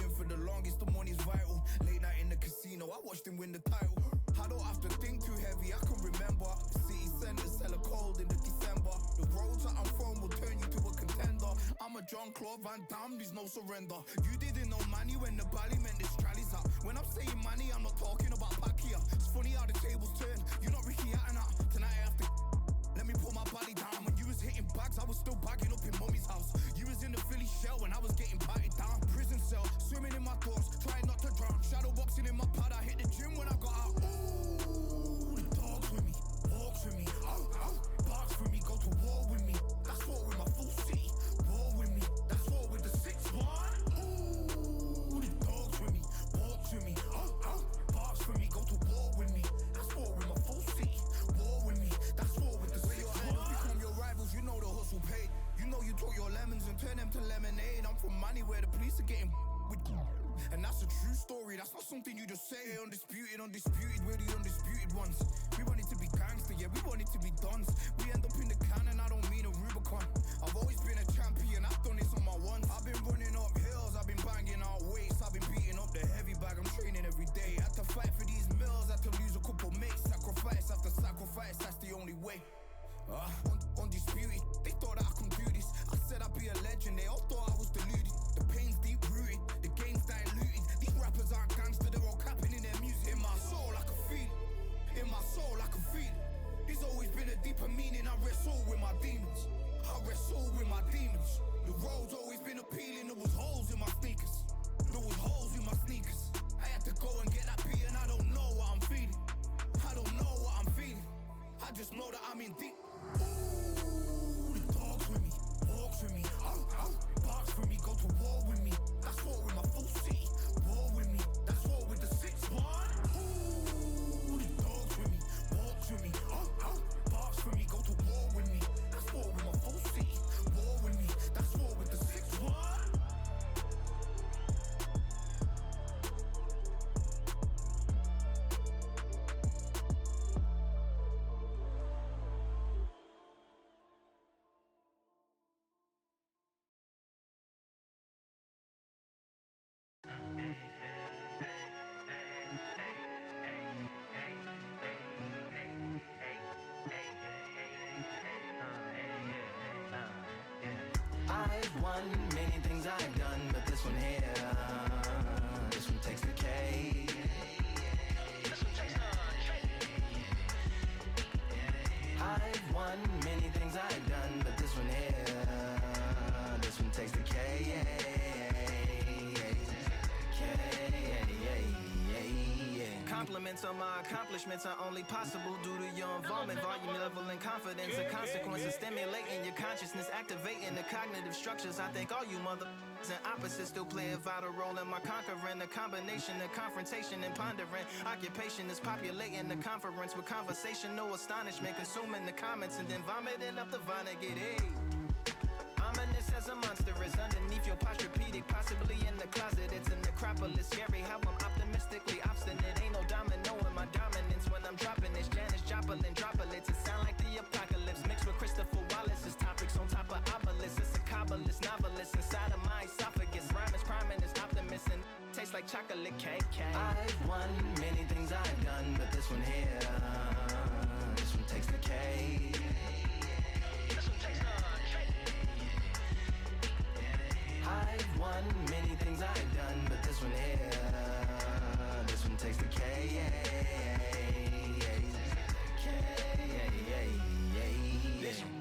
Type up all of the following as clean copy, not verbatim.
in for the longest, the money's vital. Late night in the casino, I watched him win the title. I don't have to think too heavy, I can remember. The city center's hella cold in the December. The roads that I'm from will turn you to a contender. I'm a Jean-Claude Van Damme, there's no surrender. You didn't know money when the bally meant this trallies up. When I'm saying money, I'm not talking about Pacquiao. It's funny how the tables turn, you're not Ricky Hatton. Tonight I have to let me put my body down. When you was hitting bags, I was still bagging up in mommy's house. You was in the Philly shell when I was getting patted down. Prison cell, swimming in my thoughts, trying not to drown. Shadow boxing in my pad, I hit the gym when I got out. Ooh, the dogs with me, walks with me, barks with me, go to war with me. That's war with my full city, war with me. That's war with the 6-1. Ooh, the dogs with me, walks with me, barks with me, go to war with me. That's war with my full city, war with me. That's war with the 6-1. Become your rivals, you know the hustle paid. You know you took your lemons and turn them to lemonade. I'm from money where the police are getting with. And that's a true story, that's not something you just say. Undisputed, we're the undisputed ones. We want it to be gangster, yeah, we want it to be dons. We end up in the can and I don't mean a Rubicon. I've always been a champion, I've done this on my ones. I've been running up hills, I've been banging out weights. I've been beating up the heavy bag, I'm training every day. Had to fight for these mills, had to lose a couple mates. Sacrifice after sacrifice, that's the only way. Undisputed, they thought that I could do this. I said I'd be a legend, they all thought I was deluded. The pain's deep rooted, the game's diluted. These rappers aren't gangster, they're all capping in their music. In my soul I can feel it, in my soul I can feel it. There's always been a deeper meaning, I wrestle with my demons. I wrestle with my demons. The road's always been appealing, there was holes in my sneakers. There was holes in my sneakers. I had to go and get that beat and I don't know what I'm feeling. I don't know what I'm feeling. I just know that I'm in deep. Ooh, the dogs with me, walks with me, barks with me, go to war with me. That's war with my full city, war with me. That's war with the 6-1. Ooh, the dogs with me, walks with me, barks with me, go to war with me. That's war with my full city, war with me. That's war with the 6-1. I've won many things I've done, but this one here, this one takes the cake. This one takes the cake. I've won many things I've done, but this one here, this one takes the cake. Compliments on my accomplishments are only possible due to your involvement, volume, level, and confidence. The consequences stimulating your consciousness, activating the cognitive structures. I think all you motherfuckers and opposites still play a vital role in my conquering. The combination of confrontation and pondering. Occupation is populating the conference with conversational astonishment, consuming the comments and then vomiting up the Vonnegut. Hey. Ominous as a monster is underneath your posturepedic, possibly in the closet. It's an necropolis, scary how I'm optimistically obstinate. Ain't no domino in my dominance when I'm dropping this. Janis Joplin droplets, it sound like the apocalypse mixed with Christopher Wallace's topics on top of obelisks. It's a kabbalist novelist inside of my esophagus. Rhyme is priming, is optimist and tastes like chocolate cake. I've won many things I've done, but this one here, this one takes the cake. I've won many things I've done, but this one here, this one takes the K.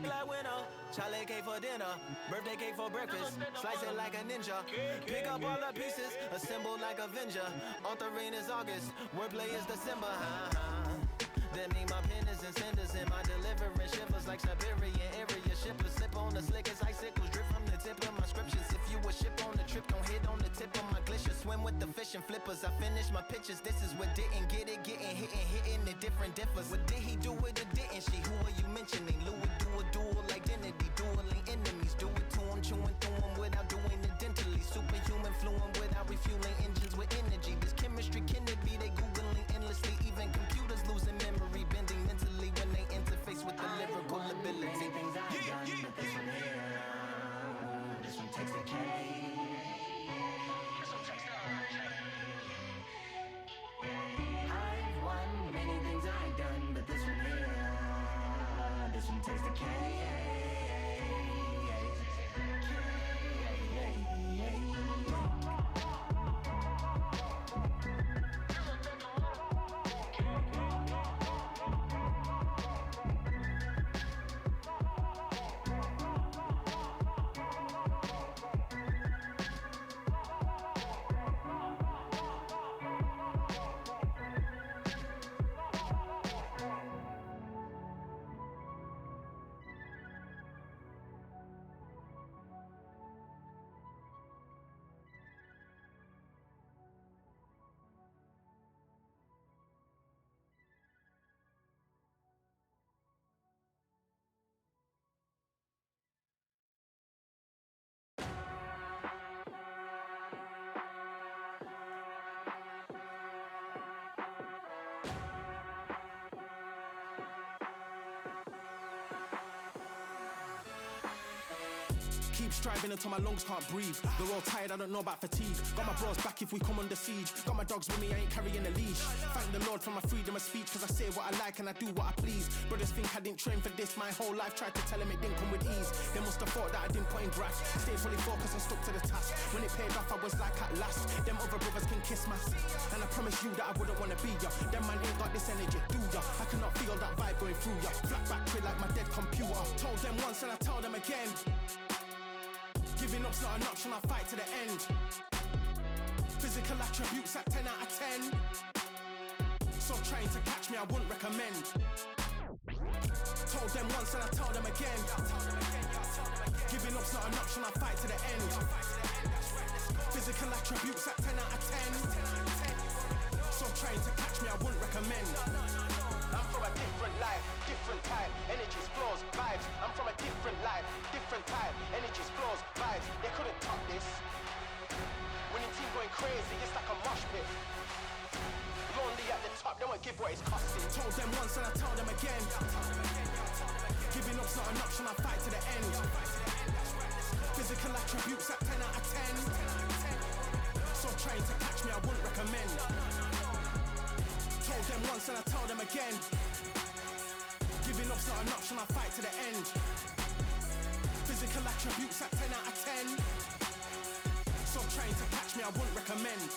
Like winner, chocolate cake for dinner, birthday cake for breakfast, slice it like a ninja, pick up all the pieces, assemble like Avenger. Authoring is August, wordplay is December. That mean my pen is in cinders and my deliverance shivers like Siberian area. Shippers slip on the slickest icicles, drip from the tip of my scriptures. If you a ship on the trip, don't hit on the tip of my glacier. Swim with the fish and flippers. I finish my pitches. This is what didn't get it, getting hitting the different differs. What did he do with it? Didn't she? Who are you mentioning? Louis do a dual identity, dueling enemies. Do it to him, chewing through him without doing it dentally. Superhuman, fluent without refueling engines with energy. This chemistry can it be? They googling endlessly. Even computers losing memory, bending mentally when they interface with the lyrical ability. Things I've done, but this one here, this one takes the K. This one takes the Keep striving until my lungs can't breathe. They're all tired, I don't know about fatigue. Got my bros back if we come under siege. Got my dogs with me, I ain't carrying a leash. Thank the Lord for my freedom of speech, cause I say what I like and I do what I please. Brothers think I didn't train for this my whole life. Tried to tell them it didn't come with ease. They must have thought that I didn't put in graft. Stayed fully focused and stuck to the task. When it paid off, I was like at last. Them other brothers can kiss my ass. And I promise you that I wouldn't wanna be ya. Them man ain't got this energy, do ya? I cannot feel that vibe going through ya. Flat battery like my dead computer. Told them once and I tell them again. Giving up's not an option, I fight to the end. Physical attributes at 10 out of 10. So trying to catch me, I wouldn't recommend. Told them once and I tell them again. Giving up's not an option, I fight to the end. Physical attributes at 10 out of 10. So trying to catch me, I wouldn't recommend. I'm from a different life, different time. Energies, flows, vibes. I'm from a different life, different time. Energies, flows, vibes. They couldn't top this. Winning team going crazy, it's like a mosh pit. Lonely at the top, they won't give what it's costing. Told them once and I tell them again. Giving up's not an option, I fight to the end. Physical attributes at 10 out of 10. So trying to catch me, I wouldn't recommend. Told them once and I tell them again. Giving up's not an option, I fight to the end. Physical attributes at 10 out of 10. So trying to catch me, I wouldn't recommend.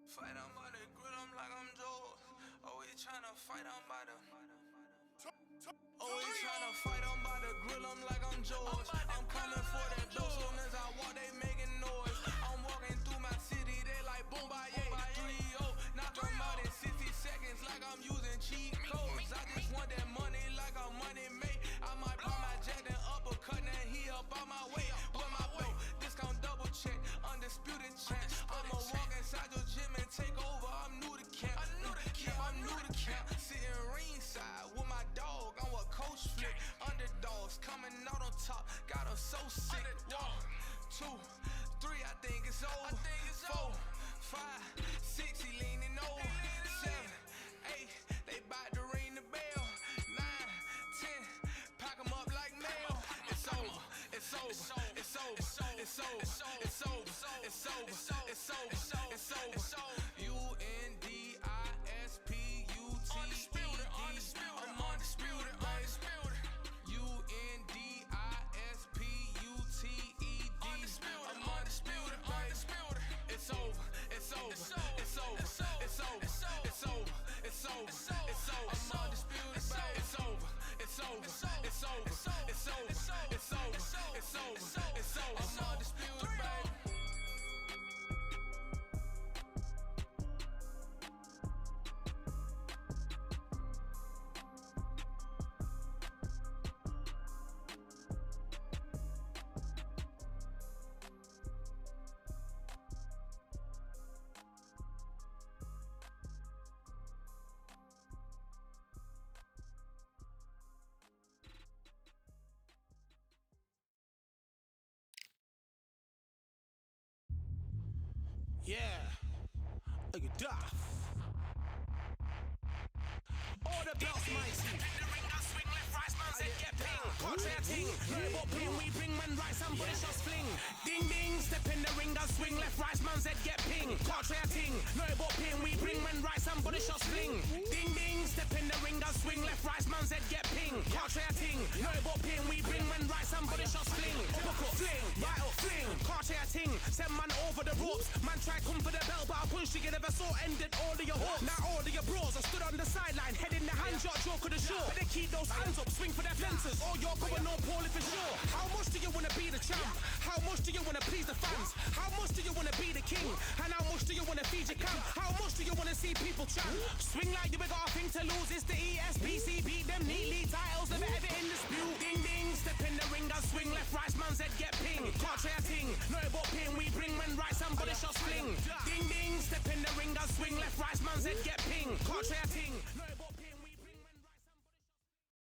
Fight on by the grill, I'm like I'm Joe. Always tryna fight on by the. Always tryna fight on by the grill, I'm like I'm George. I'm coming for that dough, soon as I walk, they making noise. I'm walking through my city, they like boom, bye, 3-0. Knock them out in 60 seconds, like I'm using cheat codes. I just want that money, like I'm money made. I might pop my jack and uppercut, and he up on my way. With my belt, discount double check, undisputed champ. I'ma walk inside your gym and take over. I'm new to camp, I'm new to camp. Sitting ringside with my dog on what coach flick. Underdogs coming out on top, got them so sick. 1, 2, 3, I think over, it's over, it's over, it's over, it's over, it's over, it's over. I'm undisputed, baby. Yeah, look at Duff. All the belts, mighty. In the ring, I swing left, right, man, said get ping. Country a ting, no but ping, we bring man right, somebody shots fling. Ding ding, step in the ring, I swing left, right, man, said get ping. Country a ting, no but ping, we bring man right, somebody shots fling. Ding ding, step in the ring, I swing left, right, man, said get ping. Country a ting, no but ping, we bring man right, somebody shots fling. Typical fling, right up fling. Country a ting, send man over the ropes. Man try come for the bell, but I punched you never saw ended all of your hopes. Now all of your bros are stood on the sideline, head in the hand shot, joke of the show. But they keep those hands up, swing for their fences. Oh, you're going on poorly for sure. How much do you wanna be the champ? How much do you wanna please the fans? How much do you wanna be the king? And how much do you wanna feed your camp? How much do you wanna see people champ? Swing like you ain't got a thing to lose. It's the ESBC, beat them neatly. Titles never ever in dispute. Ding ding, step in the ring, I swing left, right, man, said get ping. Can't try a ting, no but ping. We bring men right, somebody shots fling. Ding ding, step in the ring, I swing left, right, man, said get ping. Can't try a ting, no but ping. We bring men right, somebody shots.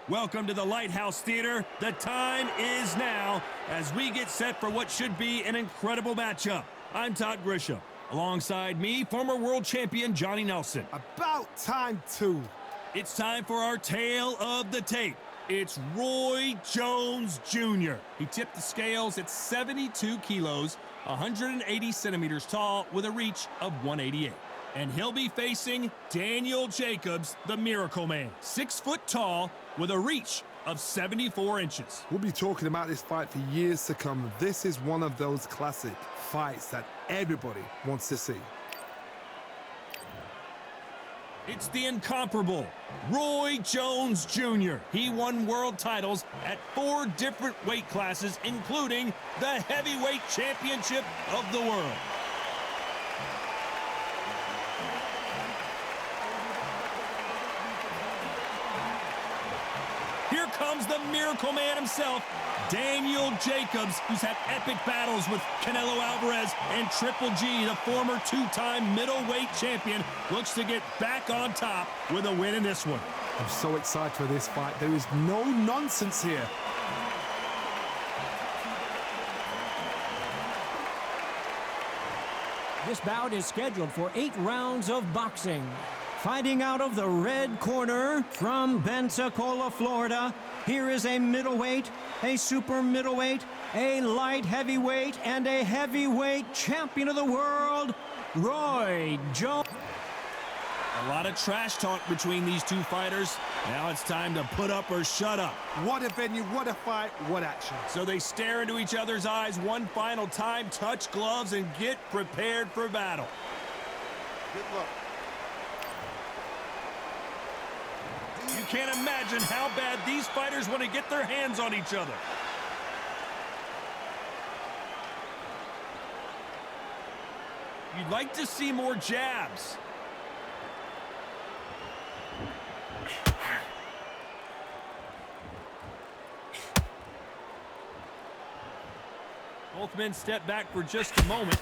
Welcome to the Lighthouse Theater. The time is now as we get set for what should be an incredible matchup. I'm Todd Grisham. Alongside me, former world champion Johnny Nelson. About time too. It's time for our tale of the tape. It's Roy Jones Jr. He tipped the scales at 72 kilos, 180 centimeters tall, with a reach of 188. And he'll be facing Daniel Jacobs, the Miracle Man, 6 foot tall, with a reach of 74 inches. We'll be talking about this fight for years to come. This is one of those classic fights that everybody wants to see. It's the incomparable Roy Jones Jr. He won world titles at 4 different weight classes, including the heavyweight championship of the world. Here comes the Miracle Man himself, Daniel Jacobs, who's had epic battles with Canelo Alvarez and Triple G, the former 2-time middleweight champion, looks to get back on top with a win in this one. I'm so excited for this fight. There is no nonsense here. This bout is scheduled for 8 rounds of boxing. Fighting out of the red corner from Pensacola, Florida, here is a middleweight, a super middleweight, a light heavyweight, and a heavyweight champion of the world, Roy Jones. A lot of trash talk between these two fighters. Now it's time to put up or shut up. What a venue, what a fight, what action. So they stare into each other's eyes one final time, touch gloves, and get prepared for battle. Good luck. You can't imagine how bad these fighters want to get their hands on each other. You'd like to see more jabs. Both men step back for just a moment.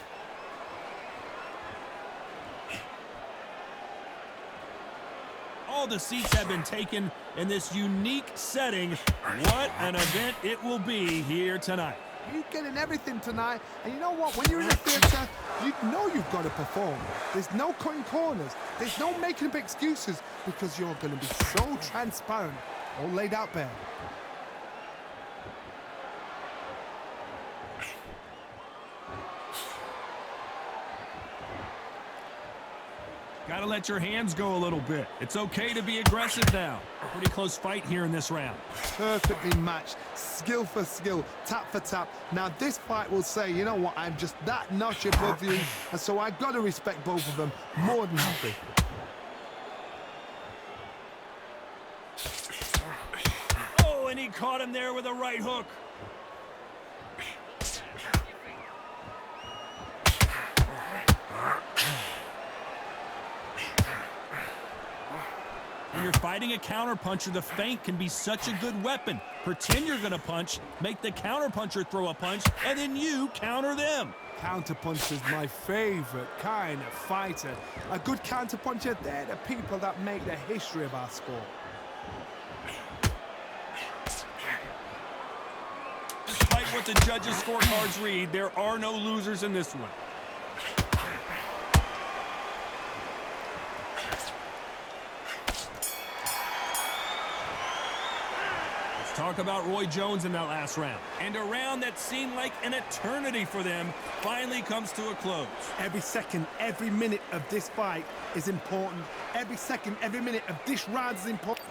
All the seats have been taken in this unique setting. What an event it will be here tonight. You're getting everything tonight, and you know what? When you're in the theater, you know you've got to perform. There's no cutting corners. There's no making up excuses, because you're going to be so transparent, all laid out bare. Gotta let your hands go a little bit. It's okay to be aggressive now. Pretty close fight here in this round. Perfectly matched, skill for skill, tap for tap. Now this fight will say, you know what, I'm just that notch above you, and so I've got to respect both of them more than happy. Oh, and he caught him there with a right hook. When you're fighting a counterpuncher, the feint can be such a good weapon. Pretend you're going to punch, make the counterpuncher throw a punch, and then you counter them. Counterpuncher is my favorite kind of fighter. A good counterpuncher, they're the people that make the history of our sport. Despite what the judges' scorecards read, there are no losers in this one. Talk about Roy Jones in that last round. And a round that seemed like an eternity for them finally comes to a close. Every second, every minute of this fight is important. Every second, every minute of this round is important.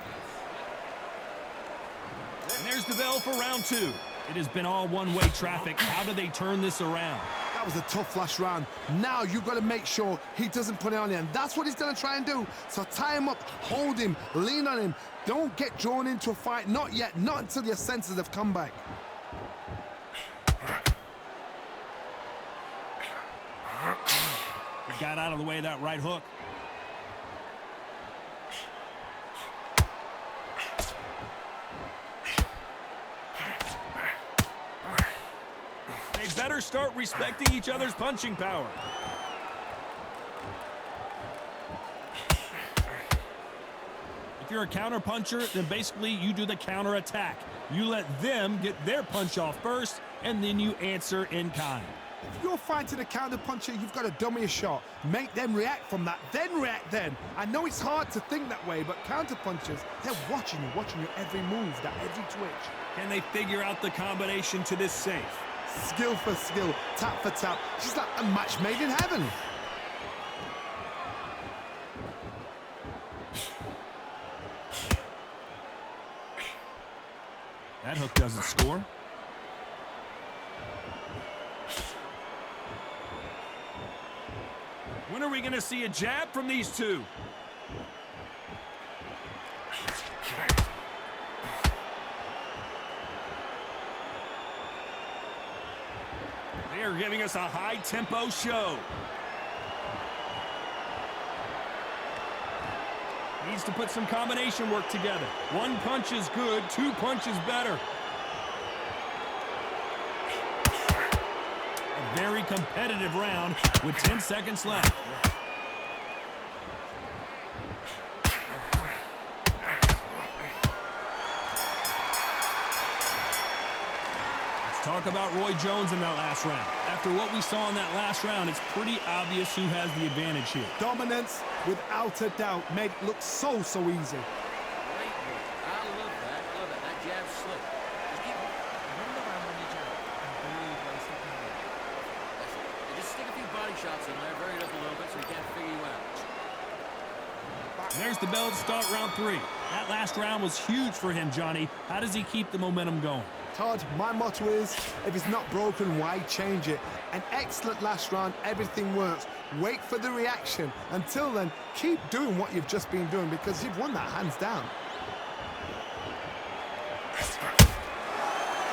And there's the bell for round two. It has been all one-way traffic. How do they turn this around? That was a tough last round. Now you've got to make sure he doesn't put it on him. That's what he's going to try and do. So tie him up, hold him, lean on him. Don't get drawn into a fight. Not yet. Not until your senses have come back. He got out of the way of that right hook. They better start respecting each other's punching power. If you're a counter puncher, then basically you do the counter attack. You let them get their punch off first, and then you answer in kind. If you're fighting a counter puncher, you've got to dummy a shot. Make them react from that, then react then. I know it's hard to think that way, but counter punchers, they're watching your every move, that every twitch. Can they figure out the combination to this safe? Skill for skill, tap for tap. She's like a match made in heaven. That hook doesn't score. When are we going to see a jab from these two? They are giving us a high-tempo show. Needs to put some combination work together. One punch is good, two punches better. A very competitive round with 10 seconds left. Let's talk about Roy Jones in that last round. After what we saw in that last round, it's pretty obvious who has the advantage here. Dominance, without a doubt, made it look so easy. Great work. I love that. I love that. That jab's slick. Just keep running around when you jab. That's it. And just stick a few body shots in there, vary it up a little bit so he can't figure you out. There's the bell to start round three. That last round was huge for him, Johnny. How does he keep the momentum going? Todd, my motto is, if it's not broken, why change it? An excellent last round, everything works. Wait for the reaction. Until then, keep doing what you've just been doing because you've won that hands down.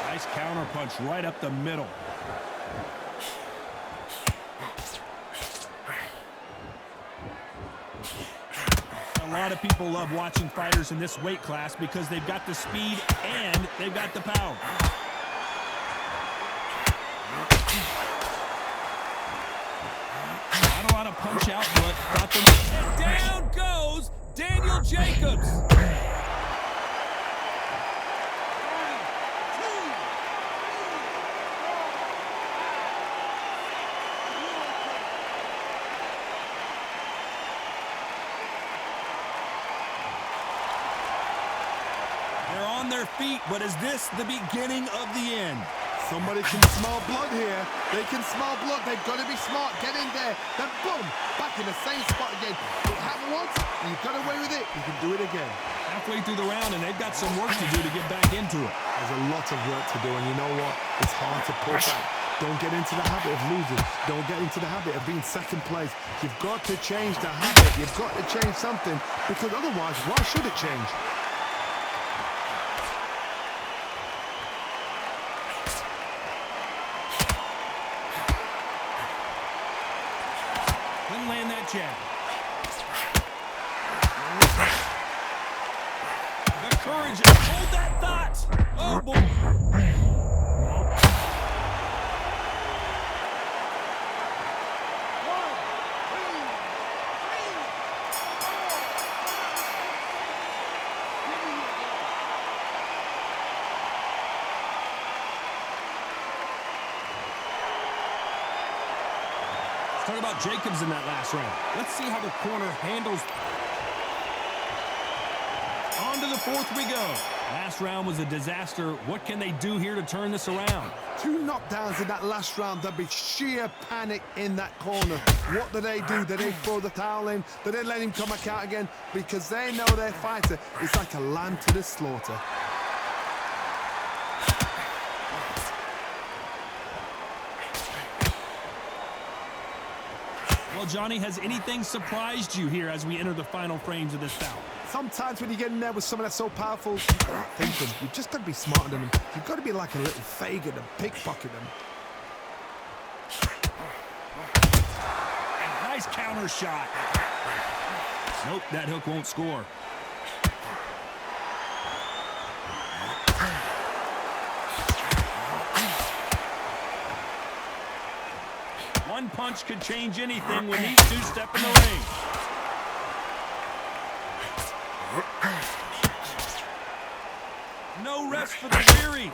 Nice counter punch right up the middle. A lot of people love watching fighters in this weight class because they've got the speed and they've got the power. Not a lot of punch out, but got them. And down goes Daniel Jacobs. They're on their feet, but is this the beginning of the end? Somebody can smell blood here. They can smell blood. They've got to be smart. Get in there. Then boom, back in the same spot again. It happened once, and you got away with it. You can do it again. Halfway through the round, and they've got some work to do to get back into it. There's a lot of work to do, and you know what? It's hard to pull back. Don't get into the habit of losing. Don't get into the habit of being second place. You've got to change the habit. You've got to change something, because otherwise, why should it change? Couldn't land that jab. The courage. Hold that thought. Oh, boy. Talk about Jacobs in that last round. Let's see how the corner handles. On to the fourth we go. Last round was a disaster. What can they do here to turn this around? 2 knockdowns in that last round. There'll be sheer panic in that corner. What do? Do they throw the towel in? Do they let him come back out again? Because they know their fighter is like a lamb to the slaughter. Well, Johnny, has anything surprised you here as we enter the final frames of this bout? Sometimes when you get in there with someone that's so powerful, you've just got to be smarter than them. You've got to be like a little Fagin and pickpocket them. Nice counter shot. Nope, that hook won't score. One punch could change anything when these two step in the ring. No rest for the weary.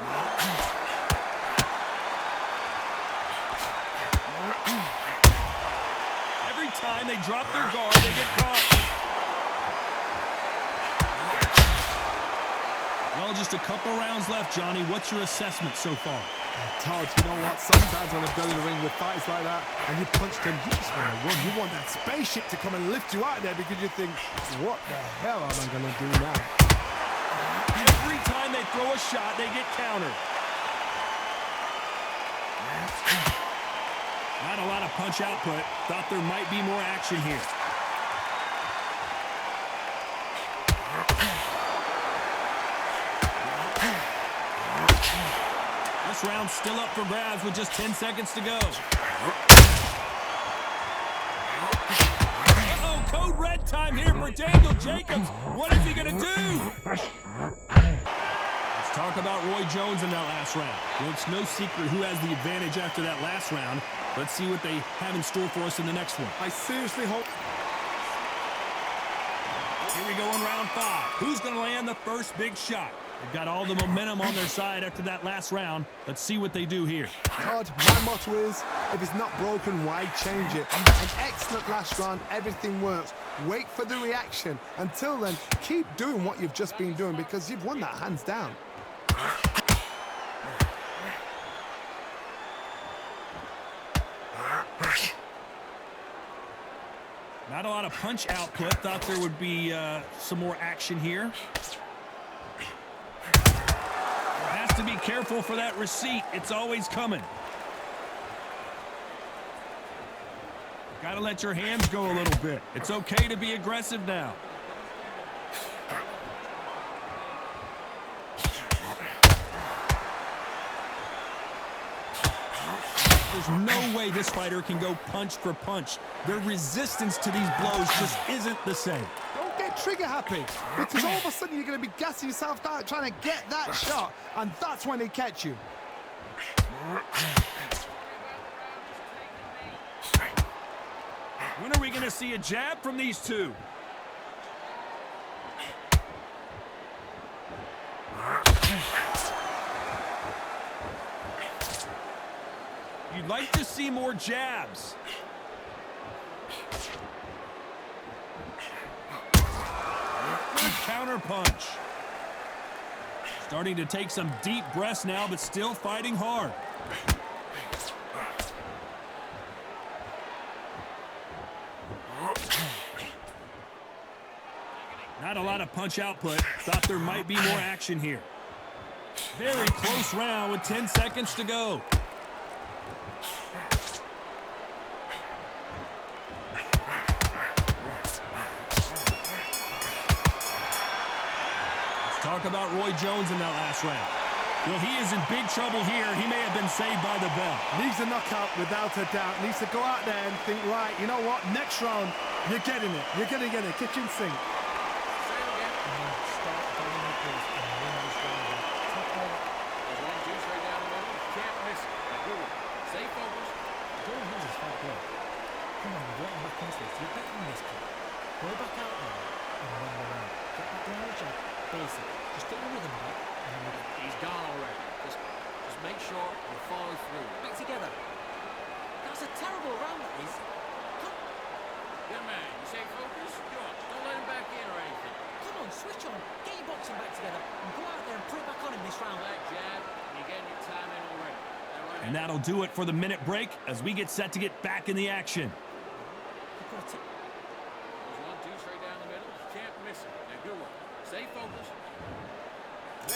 Every time they drop their guard, they get caught. Well, just a couple rounds left, Johnny. What's your assessment so far? Todd, you know what? Sometimes when I've done in the ring with fights like that and you punch them, you just want to run. You want that spaceship to come and lift you out there because you think, what the hell am I going to do now? Every time they throw a shot, they get countered. Not a lot of punch output. Thought there might be more action here. This round's still up for grabs with just 10 seconds to go. Uh-oh, code red time here for Daniel Jacobs. What is he going to do? Let's talk about Roy Jones in that last round. Well, it's no secret who has the advantage after that last round. Let's see what they have in store for us in the next one. I seriously hope... Here we go in round 5. Who's going to land the first big shot? They've got all the momentum on their side after that last round. Let's see what they do here. Todd, my motto is, if it's not broken, why change it? An excellent last round, everything works. Wait for the reaction. Until then, keep doing what you've just been doing because you've won that hands down. Not a lot of punch output. Thought there would be some more action here. Has to be careful for that receipt. It's always coming. Got to let your hands go a little bit. It's okay to be aggressive now. There's no way this fighter can go punch for punch. Their resistance to these blows just isn't the same. Don't get trigger happy because all of a sudden you're going to be gassing yourself out trying to get that shot, and that's when they catch you. When are we going to see a jab from these two? You'd like to see more jabs. Good counter punch. Starting to take some deep breaths now, but still fighting hard. Not a lot of punch output. Thought there might be more action here. Very close round with 10 seconds to go. Let's talk about Roy Jones in that last round. Well, he is in big trouble here. He may have been saved by the bell. Needs a knockout without a doubt. Needs to go out there and think, right, you know what? Next round, you're getting it. You're going to get it. Kitchen sink. Go back out there and run around. Get back down the jab. Basic. Just get your rhythm back and then we'll go. He's gone already. Just make sure you follow through. Back together. That's a terrible round, that is. Come, Good man. You say focus? Good. Don't let him back in or anything. come on, switch on. Get your boxing back together and go out there and put it back on him this round. That jab, you're getting your time in already. And that'll do it for the minute break as we get set to get back in the action. You've got to take... There's 1, 2 straight down the middle. You can't miss it. Now, good one. Stay focused.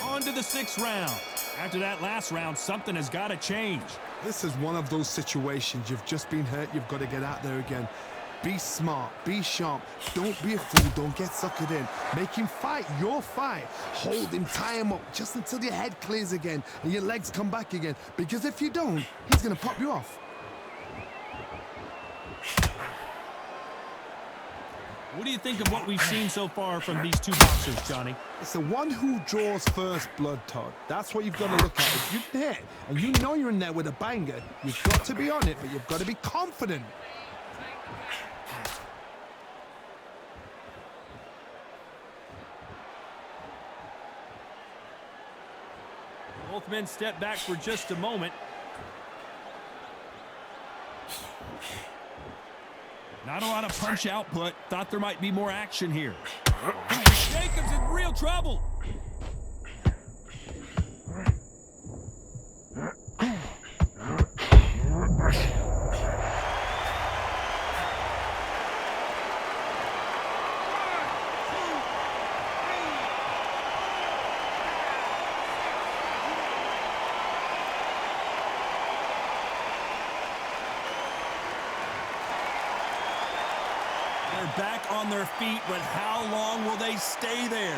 On to the 6th round. After that last round, something has got to change. This is one of those situations. You've just been hurt. You've got to get out there again. Be smart. Be sharp. Don't be a fool. Don't get suckered in. Make him fight your fight. Hold him. Tie him up just until your head clears again and your legs come back again. Because if you don't, he's going to pop you off. What do you think of what we've seen so far from these two boxers, Johnny? It's the one who draws first blood, Todd. That's what you've got to look at. If you're there and you know you're in there with a banger, you've got to be on it, but you've got to be confident. Both men step back for just a moment. Not a lot of punch output. Thought there might be more action here. Jacobs in real trouble. Back on their feet, but how long will they stay there?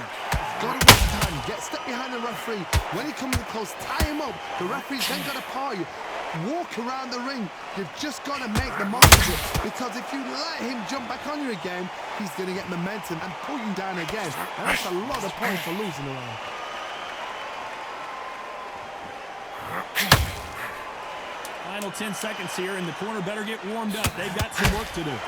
Got to get time. Get step behind the referee. When he comes in close, tie him up. The referee's then got to paw you. Walk around the ring. You've just got to make the most of it. Because if you let him jump back on you again, he's going to get momentum and pull you down again. And that's a lot of points for losing around. Final 10 seconds here, and the corner better get warmed up. They've got some work to do.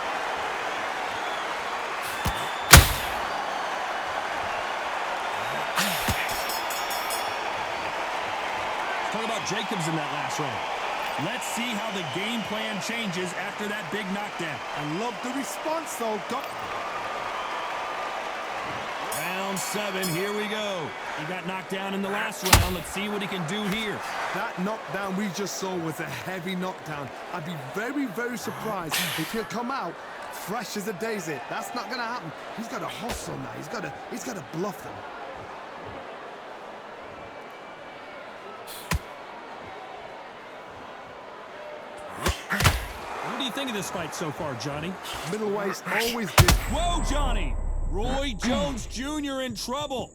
Talk about Jacobs in that last round. Let's see how the game plan changes after that big knockdown. I love the response, though. Round 7, here we go. He got knocked down in the last round. Let's see what he can do here. That knockdown we just saw was a heavy knockdown. I'd be very, very surprised if he'll come out fresh as a daisy. That's not going to happen. He's got to hustle now. He's got to bluff them. What do you think of this fight so far, Johnny? Middleweights always did. Whoa, Johnny! Roy Jones Jr. in trouble.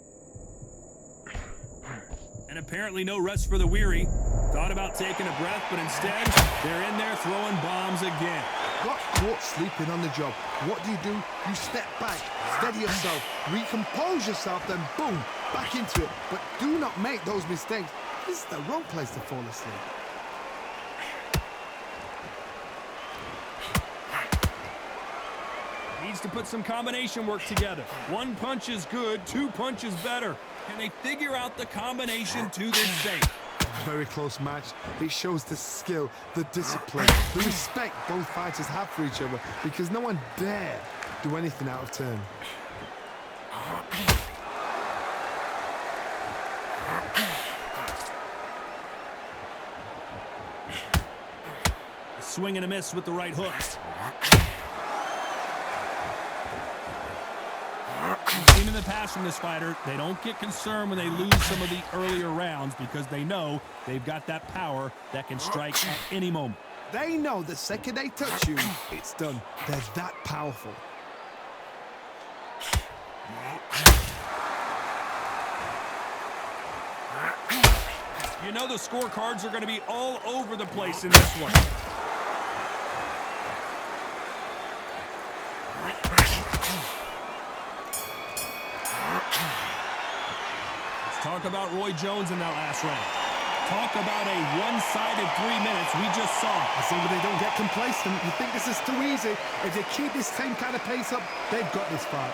And apparently no rest for the weary. Thought about taking a breath, but instead, they're in there throwing bombs again. Got caught sleeping on the job. What do? You step back, steady yourself, recompose yourself, then boom, back into it. But do not make those mistakes. This is the wrong place to fall asleep. Needs to put some combination work together. One punch is good, 2 punches better. Can they figure out the combination to this safe? Very close match. It shows the skill, the discipline, the respect both fighters have for each other, because no one dare do anything out of turn. swing and a miss with the right hook. We've seen in the past from this fighter, they don't get concerned when they lose some of the earlier rounds because they know they've got that power that can strike at any moment. They know the second they touch you, it's done. They're that powerful. You know the scorecards are going to be all over the place in this one. Let's talk about Roy Jones in that last round. Talk about a one-sided 3 minutes we just saw. As long as they don't get complacent, you think this is too easy. If they keep this same kind of pace up, they've got this fight.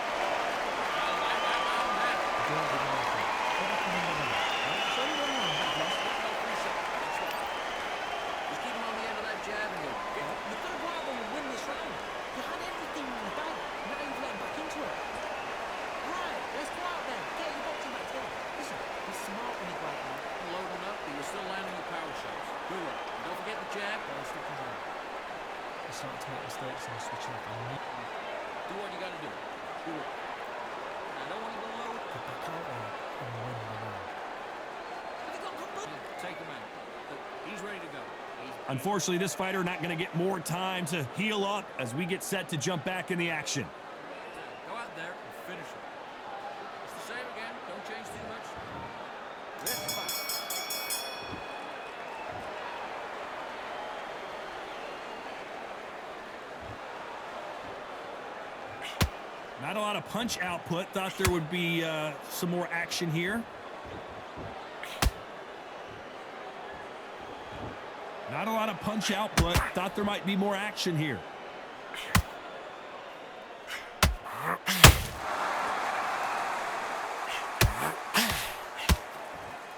Unfortunately, this fighter not going to get more time to heal up as we get set to jump back in the action. Go out there and finish it. It's the same again. Don't change too much. Let's fight. Not a lot of punch output. Thought there would be some more action here. Not a lot of punch output. Thought there might be more action here.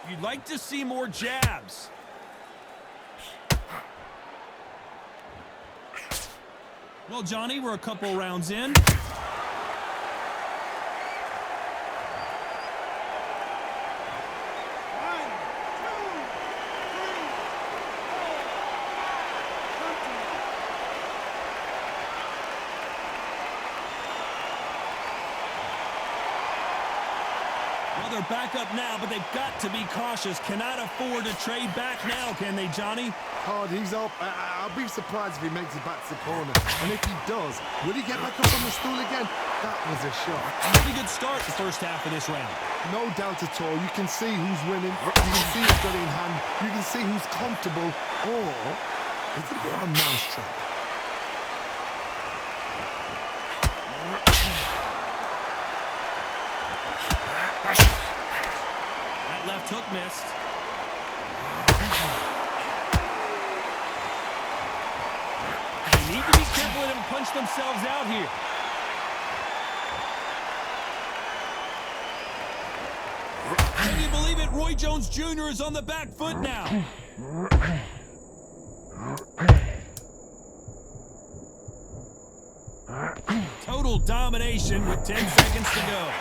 You'd like to see more jabs. Well, Johnny, we're a couple rounds in. They're back up now, but they've got to be cautious. Cannot afford to trade back now, can they, Johnny? Oh, he's up. I'll be surprised if he makes it back to the corner. And if he does, will he get back up on the stool again? That was a shot. Pretty good start the first half of this round. No doubt at all. You can see who's winning. You can see who's got it in hand. You can see who's comfortable. Or is it a mousetrap? Left hook missed. They need to be careful with them punch themselves out here. Can you believe it? Roy Jones Jr. is on the back foot now. Total domination with 10 seconds to go.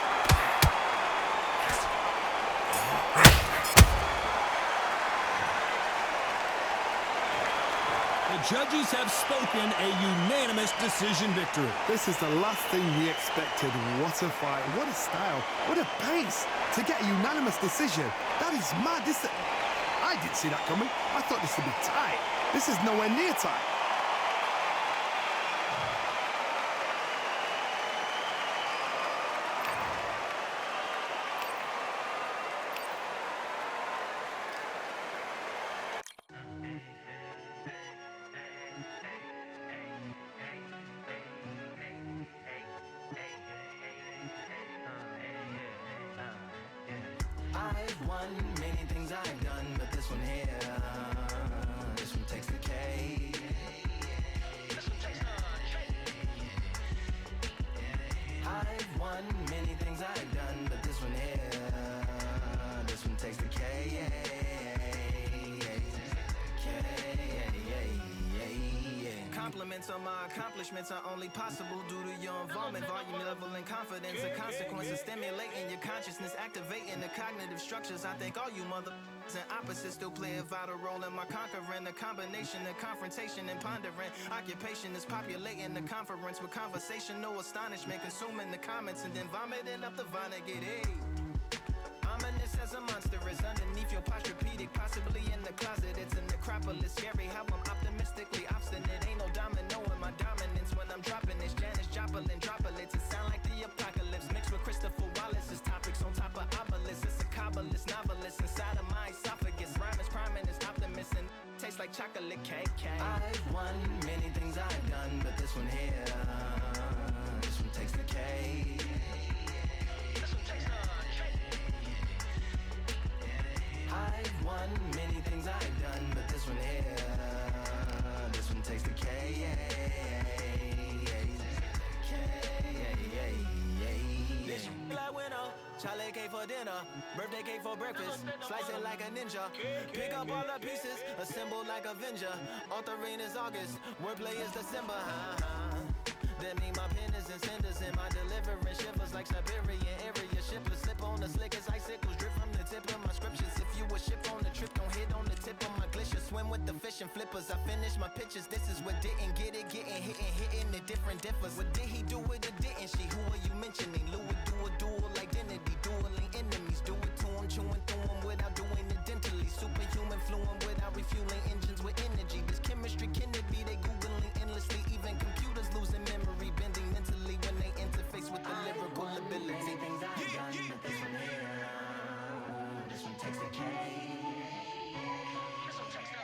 Judges have spoken a unanimous decision victory. This is the last thing we expected. What a fight, what a style, what a pace to get a unanimous decision. That is mad. I didn't see that coming. I thought this would be tight. This is nowhere near tight. I've won many things I've done, but this one here, this one takes the cake. I've won many things I've done, but this one here, this one takes the cake. Compliments on my accomplishments are only possible due to your involvement, volume, level, and confidence. The consequences stimulating your consciousness, activating the cognitive structures. I think all you mother and opposites still play a vital role in my conquering. The combination of confrontation and pondering. Occupation is populating the conference with conversation, no astonishment, consuming the comments and then vomiting up the Vonnegut. Hey. Ominous as a monster is underneath your posturepedic, possibly in the closet. It's a necropolis, scary how I'm optimistically obstinate. Ain't no domino in my dominance when I'm dropping this. Janis Joplin droplets, it sound like the apocalypse mixed with Christopher Wallace's topics on top of obelisks. It's a kabbalist novelist inside of my esophagus. Rhyme is priming, is optimist and tastes like chocolate cake. I've won many things I've done, but this one here, this one takes the cake. I've won many things I've done, but this one here, this one takes the K. Like winner, chocolate cake for dinner, birthday cake for breakfast, slice it like a ninja, pick up all the pieces, assemble like Avenger, authoring is August, wordplay is December, That mean my pen is in cinders and my deliverance shivers like Siberian area shippers. Slip on the slickest icicles, drip from the tip of my scriptures. If you a ship on the trip, don't hit on the tip of my glacier. Swim with the fish and flippers. I finish my pitches. This is what didn't get it, getting hitting the different differs. What did he do it or didn't she? Who are you mentioning? Louis do a dual identity, dueling enemies. Do it to him, chewing through him without doing it dentally. Superhuman fluent without refueling engines with energy. This chemistry can it be? They googling endlessly. Even computers losing memory, bending mentally when they interface with the lyrical ability. Things I've done, but this one here, this one takes the K. This one takes the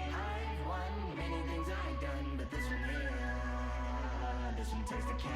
I've won many things I've done, but this one here, this one takes the K.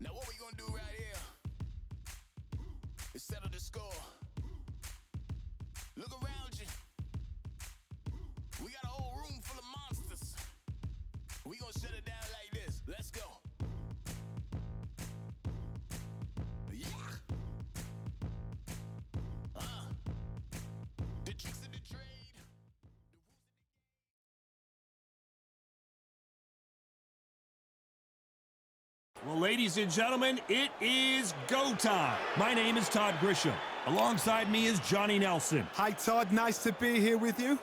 Now what we gonna do right here is settle the score. Look around you. We got a whole room full of monsters. We gonna shut it down like this. Let's go. Yeah. The tricks of the trade. Well, ladies and gentlemen, it is go time. My name is Todd Grisham. Alongside me is Johnny Nelson. Hi, Todd. Nice to be here with you.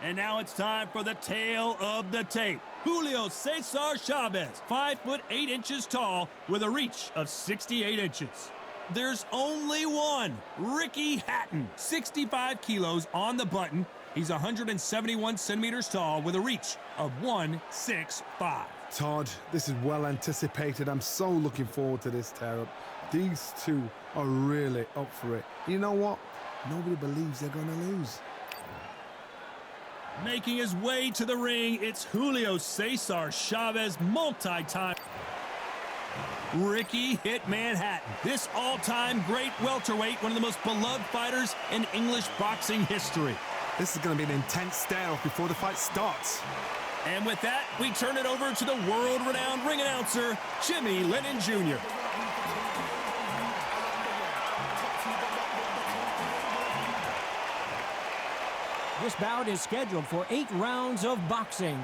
And now it's time for the tale of the tape. Julio Cesar Chavez, 5'8" tall with a reach of 68 inches. There's only one, Ricky Hatton, 65 kilos on the button. He's 171 centimeters tall with a reach of 165. Todd, this is well anticipated. I'm so looking forward to this tear-up. These two are really up for it. You know what? Nobody believes they're going to lose. Making his way to the ring, it's Julio Cesar Chavez, multi-time Ricky Hitman Hatton. This all-time great welterweight, one of the most beloved fighters in English boxing history. This is going to be an intense stare-off before the fight starts. And with that, we turn it over to the world-renowned ring announcer, Jimmy Lennon Jr. This bout is scheduled for 8 rounds of boxing.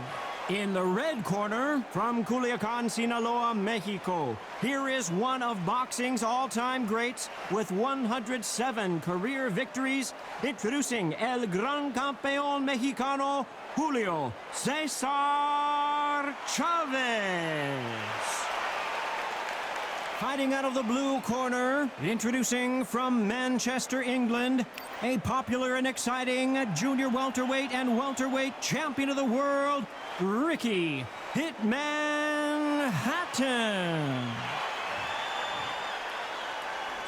In the red corner, from Culiacan, Sinaloa, Mexico, here is one of boxing's all-time greats with 107 career victories, introducing El Gran Campeón Mexicano, Julio Cesar Chavez. Fighting out of the blue corner, introducing from Manchester, England, a popular and exciting junior welterweight and welterweight champion of the world, Ricky Hitman Hatton.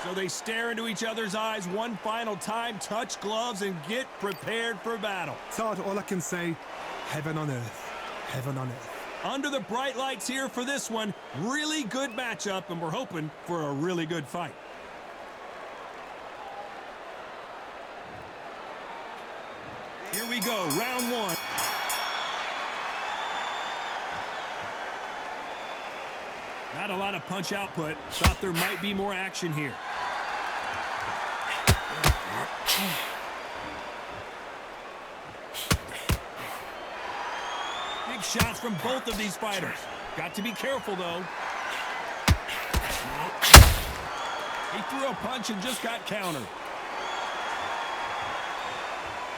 So they stare into each other's eyes one final time, touch gloves, and get prepared for battle. Todd, all I can say, heaven on earth. Heaven on earth. Under the bright lights here for this one, really good matchup, and we're hoping for a really good fight. Here we go, round one. Not a lot of punch output. Thought there might be more action here. Big shots from both of these fighters. Got to be careful, though. He threw a punch and just got countered.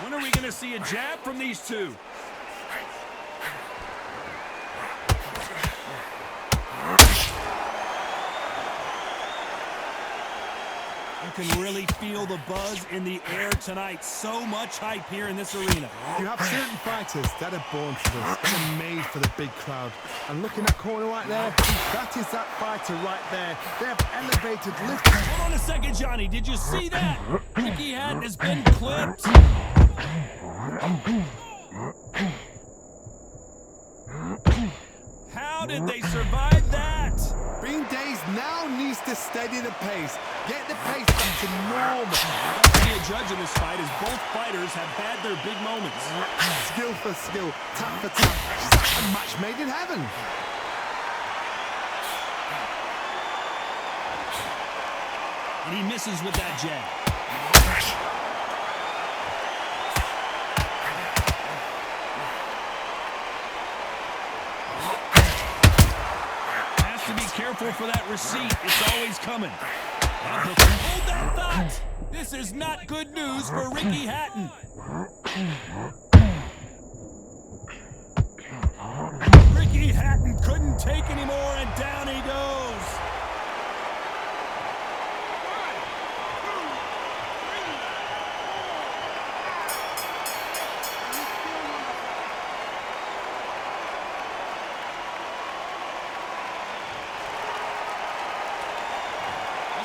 When are we going to see a jab from these two? You can really feel the buzz in the air tonight. So much hype here in this arena. You have certain fighters that are born for this, that are made for the big crowd. And looking at that corner right there, that is that fighter right there. They have elevated, lifted. Hold on a second, Johnny. Did you see that? Ricky Hatton has been clipped. How did they survive that? Bean Days now needs to steady the pace. Get the pace back to normal. To be a judge in this fight as both fighters have had their big moments. Skill for skill, tap for tap. It's like a match made in heaven. And he misses with that jab. Has to be careful for that receipt. It's always coming. Hold that thought. This is not good news for Ricky Hatton. Ricky Hatton couldn't take anymore, and down he goes.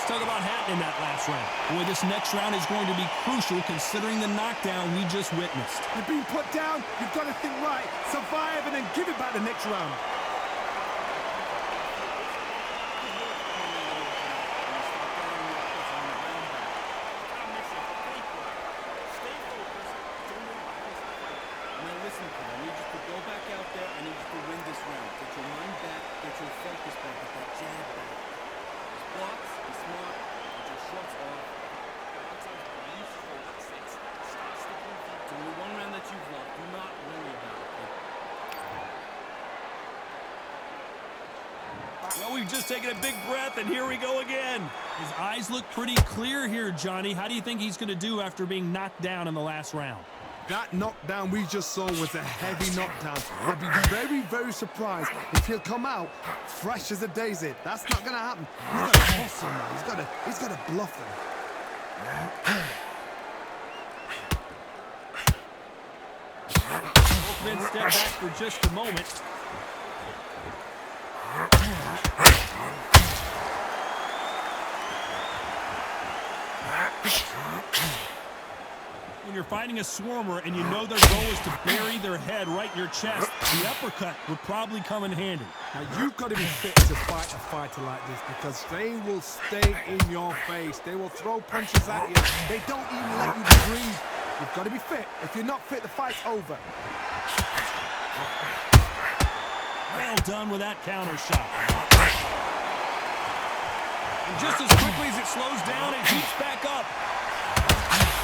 Talk about Hatton in that last round. Boy, this next round is going to be crucial considering the knockdown we just witnessed. You've been put down, you've got to think right, survive, and then give it back the next round. Now listen, kid, I need you to go back out there. I need you to win this round. Get your mind back, get your focus back, get that jab back. Blocks, be smart, get your shots off. It's only one round that you've lost. Do not worry about it. Well, we've just taken a big breath, and here we go again. His eyes look pretty clear here, Johnny. How do you think he's going to do after being knocked down in the last round? That knockdown we just saw was a heavy knockdown. I'd be very, very surprised if he'll come out fresh as a daisy. That's not going to happen. He's got to toss him now. He's got to bluff him. Both men step back for just a moment. When you're fighting a swarmer and you know their goal is to bury their head right in your chest, the uppercut would probably come in handy. Now, you've got to be fit to fight a fighter like this because they will stay in your face. They will throw punches at you. They don't even let you breathe. You've got to be fit. If you're not fit, the fight's over. Well done with that counter shot. And just as quickly as it slows down, it heats back up.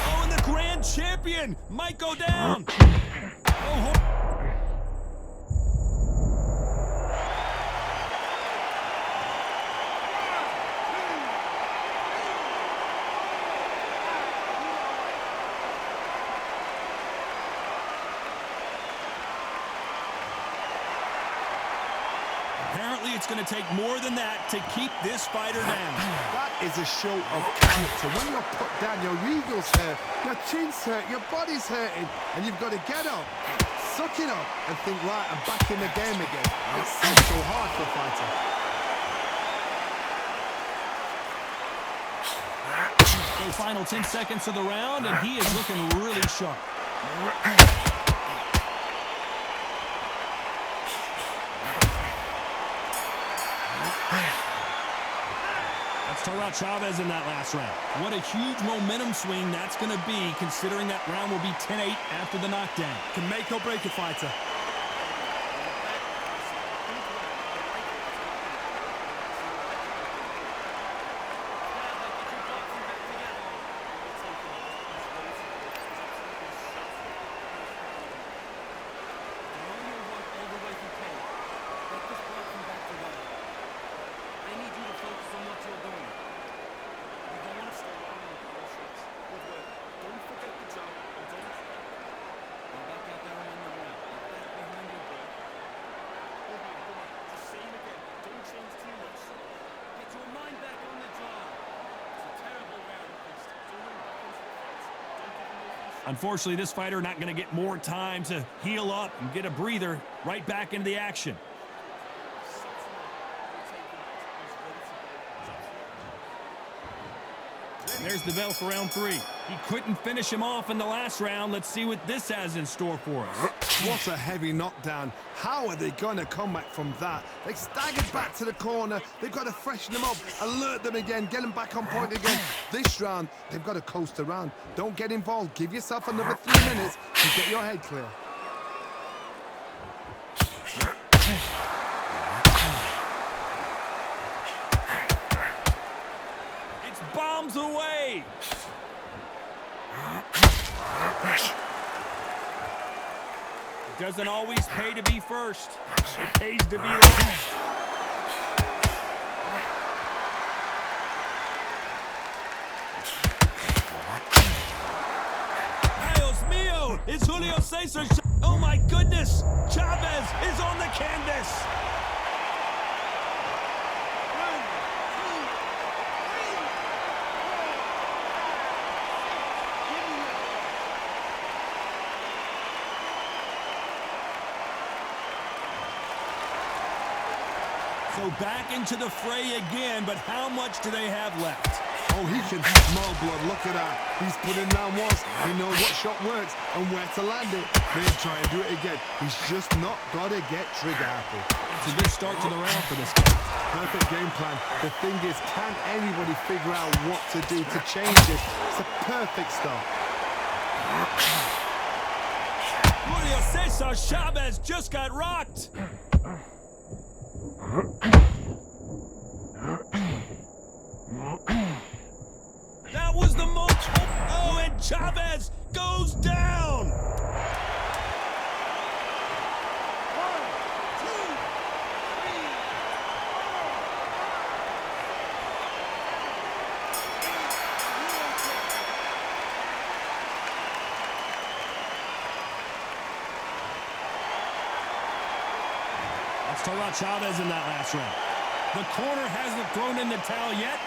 Oh, and the grand champion might go down. Oh, apparently, it's going to take more than that to keep this fighter down. That is a show of character. When you're put down, your eagle's hurt, your chin's hurt, your body's hurting, and you've got to get up, suck it up, and think, right, I'm back in the game again. It's so hard for a fighter. So final 10 seconds of the round, and he is looking really sharp. Let's talk about Chavez in that last round. What a huge momentum swing that's going to be, considering that round will be 10-8 after the knockdown. Can make or break a fighter. Unfortunately, this fighter not going to get more time to heal up and get a breather right back into the action. There's the bell for round 3. He couldn't finish him off in the last round. Let's see what this has in store for us. What a heavy knockdown. How are they going to come back from that? They staggered back to the corner. They've got to freshen them up, alert them again, get them back on point again. This round, they've got to coast around. Don't get involved. Give yourself another 3 minutes to get your head clear. It's bombs away. It doesn't always pay to be first. It pays to be last. Dios mío! It's Julio Cesar. Oh my goodness! Chavez is on the canvas. So back into the fray again, but how much do they have left? Oh, he can smell blood. Look at that. He's put in down once. He knows what shot works and where to land it. Then try and do it again. He's just not got to get trigger happy. It's a good start to the round for this guy. Perfect game plan. The thing is, can anybody figure out what to do to change this? It's a perfect start. Julio Cesar Chavez just got rocked. That was the most. Oh, and Chavez goes down. 1, 2, 3. Let's talk about Chavez in that last round. The corner hasn't thrown in the towel yet.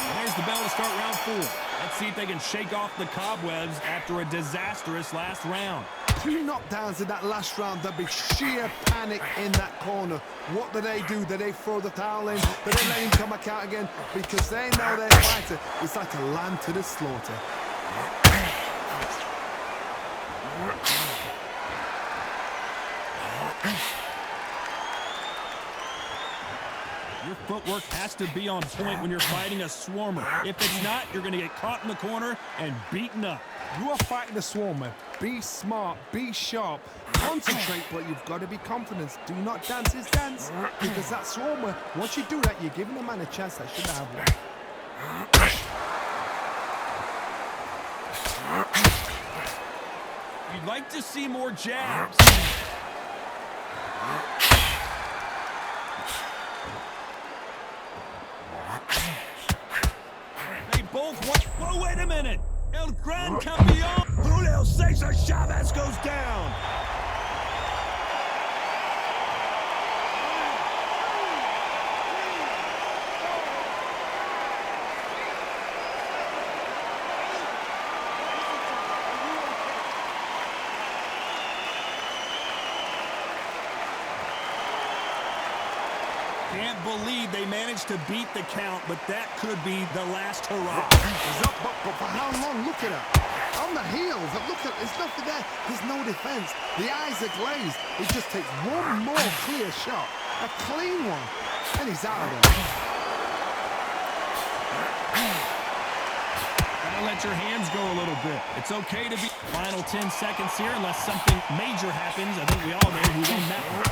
And there's the bell to start round 4. Let's see if they can shake off the cobwebs after a disastrous last round. 3 knockdowns in that last round. There'll be sheer panic in that corner. What do? Do they throw the towel in? Do they let him come back out again? Because they know their fighter. It's like a lamb to the slaughter. Your footwork has to be on point when you're fighting a swarmer. If it's not, you're going to get caught in the corner and beaten up. You are fighting a swarmer. Be smart, be sharp, concentrate, but you've got to be confident. Do not dance his dance, because that swarmer, once you do that, you're giving a man a chance that shouldn't have one. You'd like to see more jabs. They both want. Whoa, wait a minute! El Gran Campeón Julio Cesar Chavez goes down. Can't believe they managed to beat the count, but that could be the last hurrah. He's up, but for how long? Look at her. On the heels. Look at, there's nothing there. There's no defense. The eyes are glazed. He just takes one more clear shot. A clean one. And he's out of there. Gotta let your hands go a little bit. It's okay to be... Final 10 seconds here, unless something major happens. I think we all know who won that one.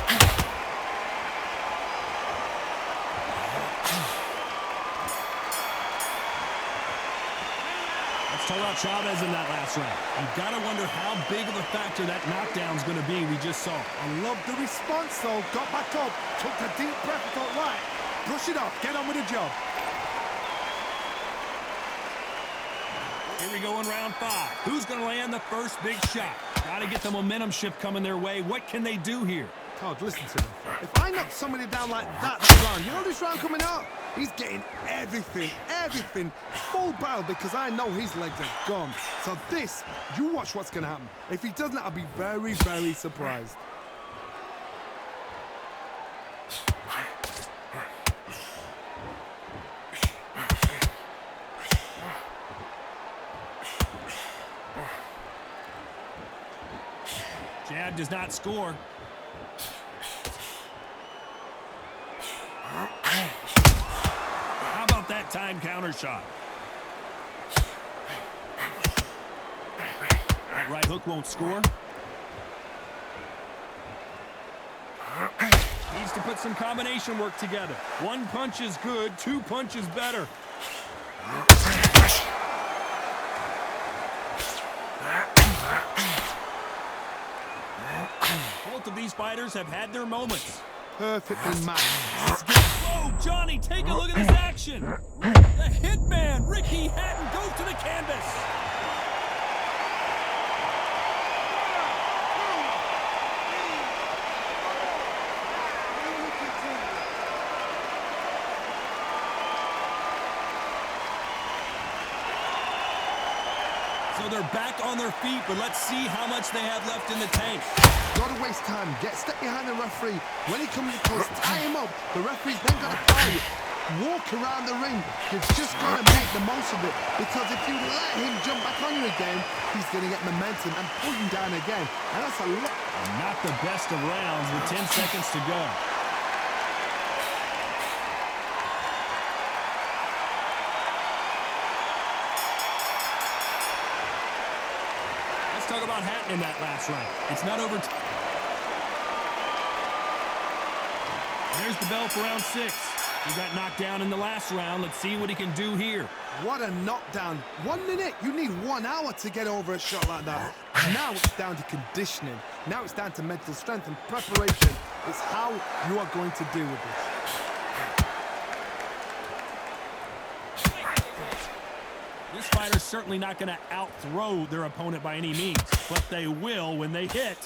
Let's talk about Chavez in that last round. You've got to wonder how big of a factor that knockdown's going to be we just saw. I love the response, though. Got back up, took a deep breath, thought, right, brush it off, get on with the job. Here we go in round 5. Who's going to land the first big shot? Got to get the momentum shift coming their way. What can they do here? Todd, listen to me. If I knock somebody down like that this round, you know this round coming up? He's getting everything, full barrel because I know his legs are gone. So this, you watch what's going to happen. If he doesn't, I'll be very, very surprised. Jab does not score. How about that time counter shot? That right hook won't score. Needs to put some combination work together. One punch is good, 2 punches better. Both of these fighters have had their moments. Perfectly matched. Whoa, Johnny, take a look at this action. The hitman, Ricky Hatton, goes to the canvas. So they're back on their feet, but let's see how much they have left in the tank. Gotta waste time. Step behind the referee. When he comes close, tie him up. The referee's then got to fight. Walk around the ring. You've just got to make the most of it. Because if you let him jump back on you again, he's going to get momentum and pull him down again. And that's a lot. Not the best of rounds with 10 seconds to go. Let's talk about Hatton in that last round. It's not over. There's the bell for round 6. He got knocked down in the last round. Let's see what he can do here. What a knockdown. 1 minute. You need 1 hour to get over a shot like that. Now it's down to conditioning. Now it's down to mental strength and preparation. It's how you are going to deal with this. This fighter's certainly not going to out-throw their opponent by any means, but they will, when they hit,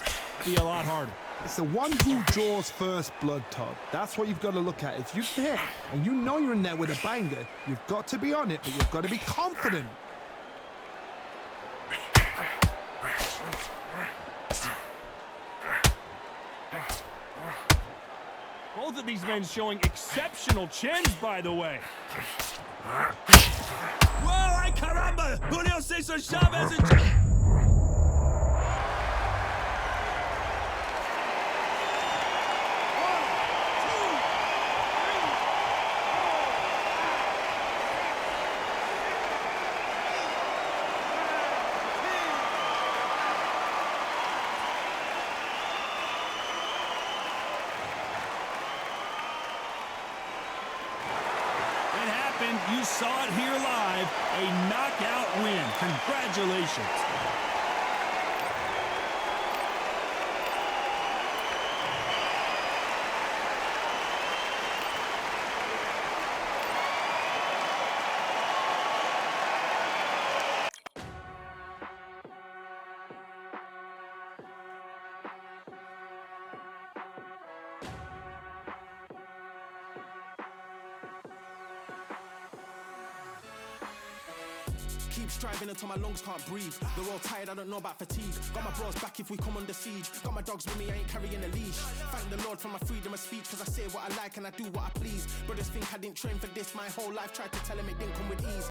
be a lot harder. It's the one who draws first blood, Todd. That's what you've got to look at. If you hit and you know you're in there with a banger, you've got to be on it, but you've got to be confident. Both of these men showing exceptional chins, by the way. Whoa, ay caramba! Julio Cesar Chavez and... You saw it here live, a knockout win. Congratulations. Keep striving until my lungs can't breathe. They're all tired, I don't know about fatigue. Got my bros back if we come under siege. Got my dogs with me, I ain't carrying a leash. Thank the Lord for my freedom of speech, cause I say what I like and I do what I please. Brothers think I didn't train for this my whole life. Tried to tell him it didn't come with ease.